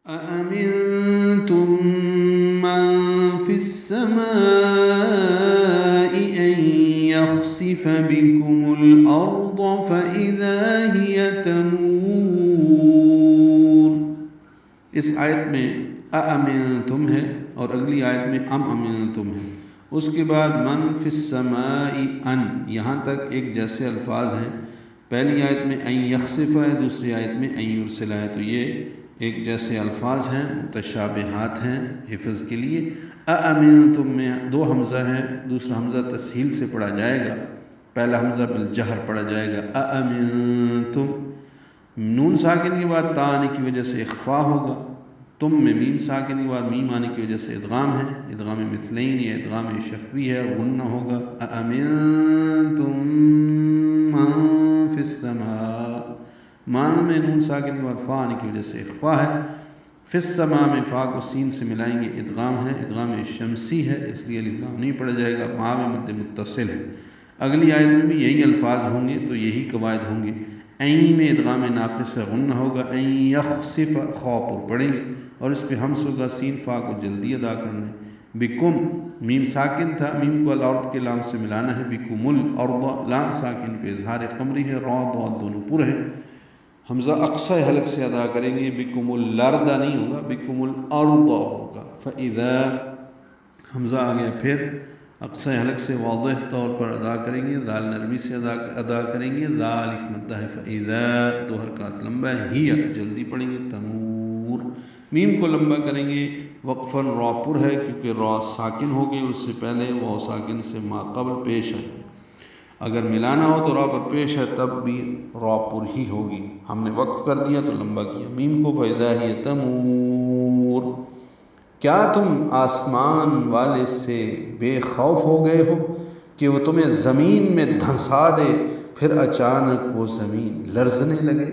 أأمنتم من في السماء أن يخسف بكم الأرض فإذا هي تمور. اس آیت میں أأمنتم ہے اور اگلی آیت میں أمنتم ہے. اس کے بعد من فی السماء ان، یہاں تک ایک جیسے الفاظ ہیں. پہلی آیت میں ان یخسف ہے، دوسری آیت میں ان یرسل ہے، تو یہ ایک جیسے الفاظ ہیں، متشابہات ہیں حفظ کے لیے. اامنتم میں دو حمزہ ہیں، دوسرا حمزہ تسہیل سے پڑھا جائے گا، پہلا حمزہ بالجہر پڑھا جائے گا. اامنتم، نون ساکن کے بعد تا آنے کی وجہ سے اخفا ہوگا. تم میں میم ساکن کے بعد میم آنے کی وجہ سے ادغام ہے، ادغام مثلین یا ادغام شفوی ہے، غنہ ہوگا. اامنتم من فی السماء، مان میں نون ساکن کے بعد فا آنے کی وجہ سے اخفا ہے. فی السماء میں فا کو سین سے ملائیں گے، ادغام ہے، ادغام شمسی ہے، اس لیے الف لام نہیں پڑھا جائے گا. ما میں مد متصل ہے. اگلی آیت میں بھی یہی الفاظ ہوں گے، تو یہی قواعد ہوں گے. این میں ادغام ناقص سے غنہ ہوگا، این یخسف خا پر پڑھیں گے اور اس پہ ہمس ہوگا، سین فا کو جلدی ادا کرنا ہے. بکم میم ساکن تھا، میم کو الارض کے لام سے ملانا ہے. بکم الارض، لام ساکن پہ اظہار قمری ہے، را ضاد دونوں پر ہے. حمزہ اقصی حلق سے ادا کریں گے، بکم الارض نہیں ہوگا، بکم الارض ہوگا. فاذا حمزہ آ گیا، پھر اقصی حلق سے واضح طور پر ادا کریں گے، ذال نرمی سے ادا کریں گے، ذال الف مدہ ہے. فاذا دو حرکات لمبا ہے، ہی جلدی پڑھیں گے. تمور، میم کو لمبا کریں گے، وقفاً را پر ہے کیونکہ را ساکن ہو گئی، اس سے پہلے واو ساکن سے ما قبل پیش ہے. اگر ملانا ہو تو را پر پیش ہے تب بھی را پر ہی ہوگی. ہم نے وقف کر دیا تو لمبا کیا میم کو. فاذا ہی تمور، کیا تم آسمان والے سے بے خوف ہو گئے ہو کہ وہ تمہیں زمین میں دھنسا دے، پھر اچانک وہ زمین لرزنے لگے.